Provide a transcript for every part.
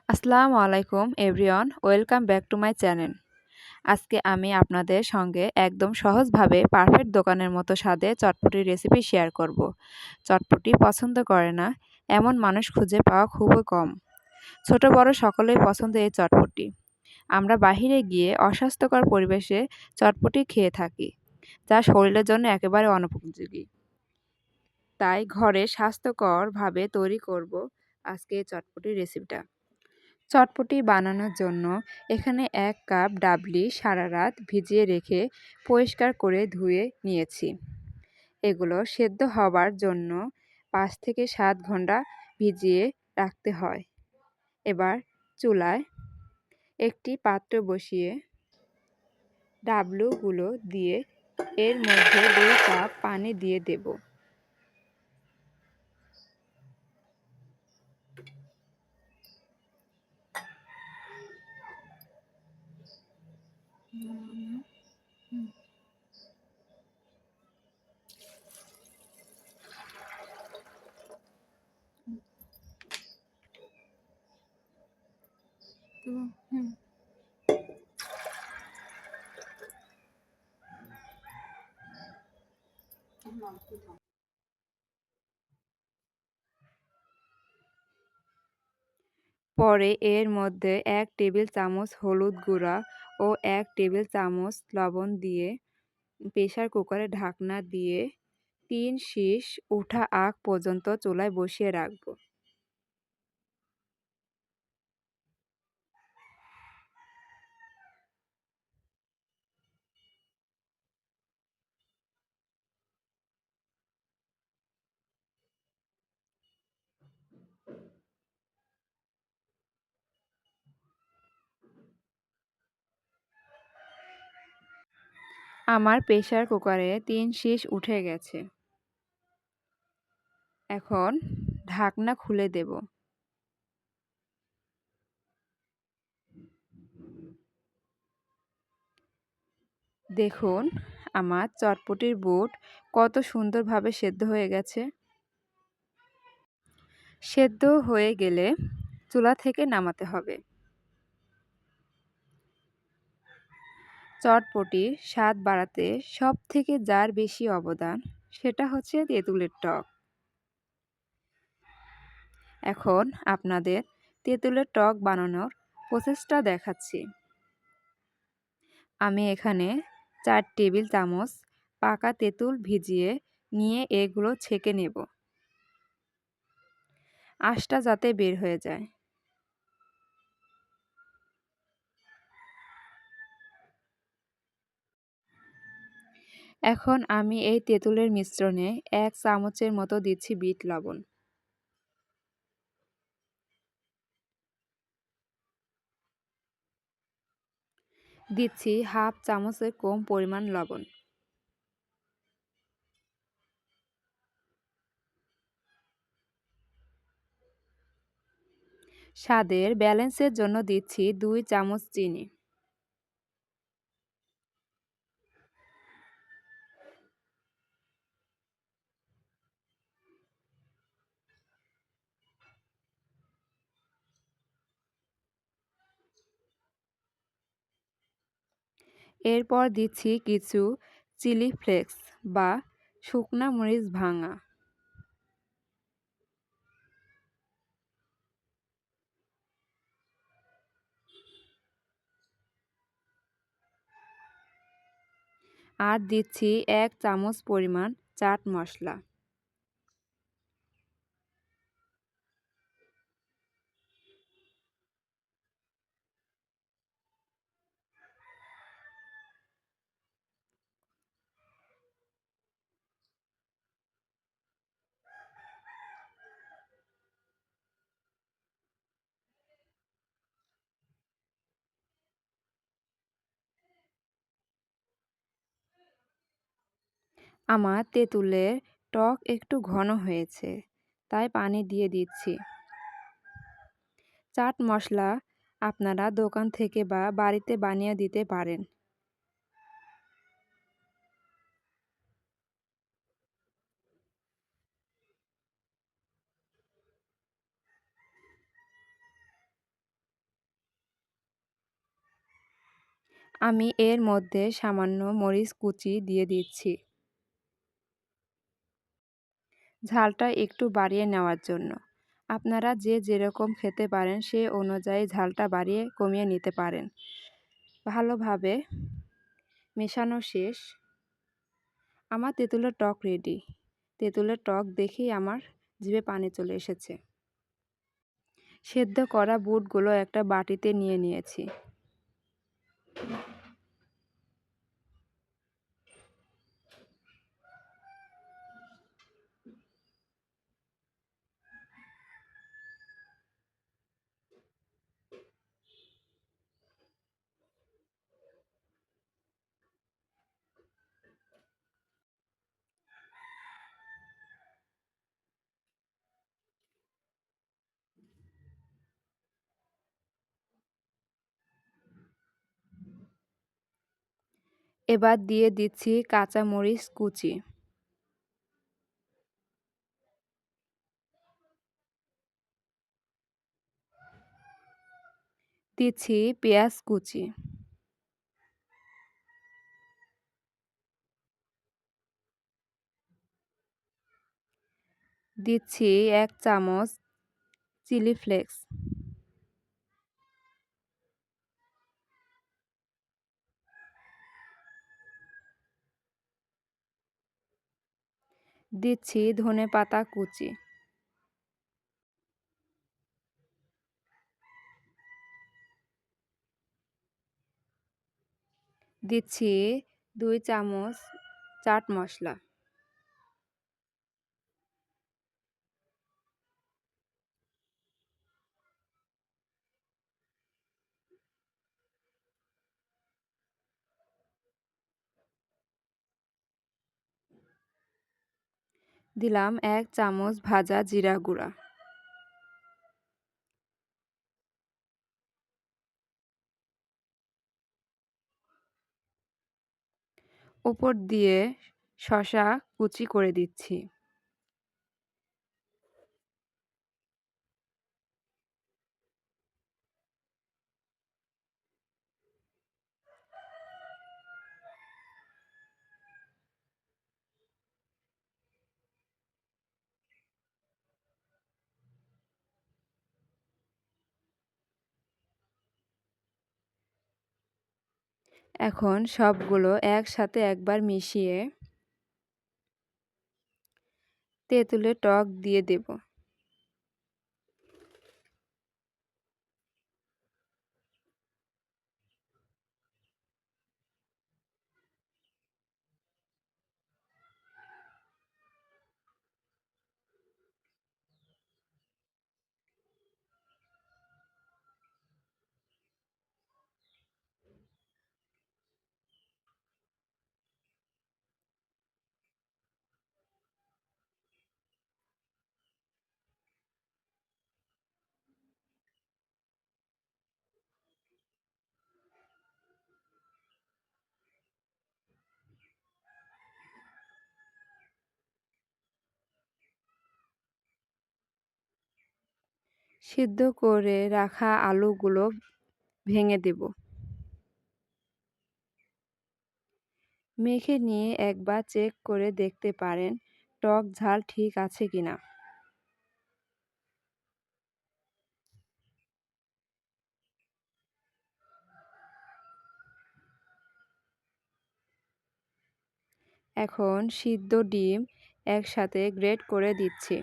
আসসালামু আলাইকুম everyone, welcome back to my channel. আজকে আমি আপনাদের সঙ্গে একদম সহজভাবে পারফেক্ট দোকানের মতো স্বাদে চটপটির রেসিপি শেয়ার করব। চটপটি পছন্দ করে না এমন মানুষ খুঁজে পাওয়া খুবই কম। ছোট বড় সকলেই পছন্দ এই চটপটি। আমরা বাহিরে গিয়ে অস্বাস্থ্যকর পরিবেশে চটপটি খেয়ে থাকি, যা শরীরের জন্য একেবারে অনুপযোগী। তাই ঘরে স্বাস্থ্যকরভাবে তৈরি করব আজকে এই চটপটির রেসিপিটা। চটপটি বানানোর জন্য এখানে ১ কাপ ডাবলি সারা রাত ভিজিয়ে রেখে পরিষ্কার করে ধুয়ে নিয়েছি। এগুলো সেদ্ধ হবার জন্য ৫ থেকে ৭ ঘন্টা ভিজিয়ে রাখতে হয়। এবার চুলায় একটি পাত্র বসিয়ে ডাবলুগুলো দিয়ে এর মধ্যে ২ কাপ পানি দিয়ে দেব। পরে এর মধ্যে ১ টেবিল চামচ হলুদ গুঁড়া ও ১ টেবিল চামচ লবণ দিয়ে প্রেসার কুকারে ঢাকনা দিয়ে ৩ শিস ওঠা আগ পর্যন্ত চুলায় বসিয়ে রাখব। আমার প্রেসার কুকারে ৩ শিস উঠে গেছে। এখন ঢাকনা খুলে দেব। দেখুন আমার চটপটির বুট কত সুন্দরভাবে সেদ্ধ হয়ে গেছে। সেদ্ধ হয়ে গেলে চুলা থেকে নামাতে হবে। চটপটির স্বাদ বাড়াতে সবথেকে যার বেশি অবদান সেটা হচ্ছে তেঁতুলের টক। এখন আপনাদের তেঁতুলের টক বানানোর প্রসেসটা দেখাচ্ছি। আমি এখানে ৪ টেবিল চামচ পাকা তেঁতুল ভিজিয়ে নিয়ে এগুলো ছেঁকে নেব, আঁশটা যাতে বের হয়ে যায়। এখন আমি এই তেঁতুলের মিশ্রণে ১ চামচের মতো দিচ্ছি বিট লবণ। দিচ্ছি হাফ চামচের কম পরিমাণ লবণ। স্বাদের ব্যালেন্সের জন্য দিচ্ছি ২ চামচ চিনি। এরপর দিচ্ছি কিছু চিলি ফ্লেক্স বা শুকনা মরিচ ভাঙা। আর দিচ্ছি ১ চামচ পরিমাণ চাট মশলা। আমার তেঁতুলের টক একটু ঘন হয়েছে, তাই পানি দিয়ে দিচ্ছি। চাট মশলা আপনারা দোকান থেকে বা বাড়িতে বানিয়ে দিতে পারেন। আমি এর মধ্যে সামান্য মরিচ কুচি দিয়ে দিচ্ছি ঝালটা একটু বাড়িয়ে নেওয়ার জন্য। আপনারা যে যেরকম খেতে পারেন সে অনুযায়ী ঝালটা বাড়িয়ে কমিয়ে নিতে পারেন। ভালোভাবে মেশানো শেষ। আমার তেঁতুলের টক রেডি। তেঁতুলের টক দেখেই আমার জিভে পানি চলে এসেছে। সেদ্ধ করা বুটগুলো একটা বাটিতে নিয়ে নিয়েছি। এবার দিয়ে দিচ্ছি কাঁচা মরিচ কুচি। দিচ্ছি পেঁয়াজ কুচি। দিচ্ছি ১ চামচ চিলি ফ্লেক্স। দিচ্ছি ধনেপাতা কুচি। দিচ্ছি ২ চামচ চাট মশলা। দিলাম ১ চামচ ভাজা জিরা গুঁড়া। উপর দিয়ে শসা কুচি করে দিচ্ছি। এখন সবগুলো একসাথে একবার মিশিয়ে তেঁতুলের টক দিয়ে দেব। সিদ্ধ করে রাখা আলুগুলো ভেঙে দেব। মেখে নিয়ে একবার চেক করে দেখতে পারেন টক ঝাল ঠিক আছে কিনা। এখন সিদ্ধ ডিম একসাথে গ্রেট করে দিচ্ছি।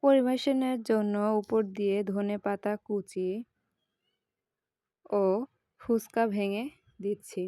পরিবেশনের জন্য উপর দিয়ে ধনেপাতা কুচি ও ফুচকা ভেঙে দিচ্ছি।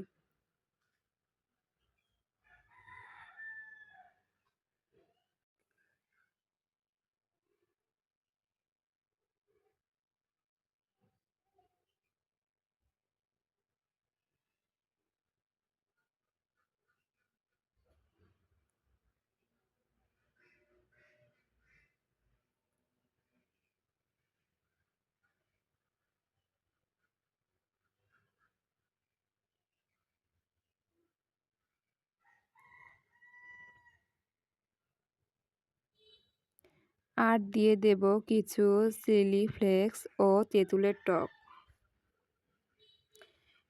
আর দিয়ে দেব কিছু চিলি ফ্লেক্স ও তেঁতুলের টক।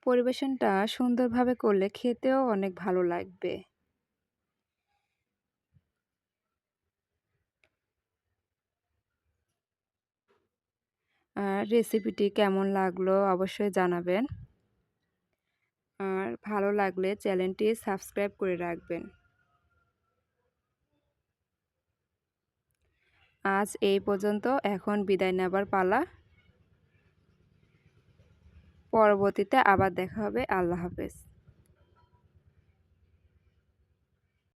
পরিবেশনটা সুন্দরভাবে করলে খেতেও অনেক ভালো লাগবে। আর রেসিপিটি কেমন লাগলো অবশ্যই জানাবেন। আর ভালো লাগলে চ্যানেলটি সাবস্ক্রাইব করে রাখবেন। আজ এই পর্যন্ত, এখন বিদায় নেবার পালা। পরবর্তীতে আবার দেখা হবে। আল্লাহ হাফেজ।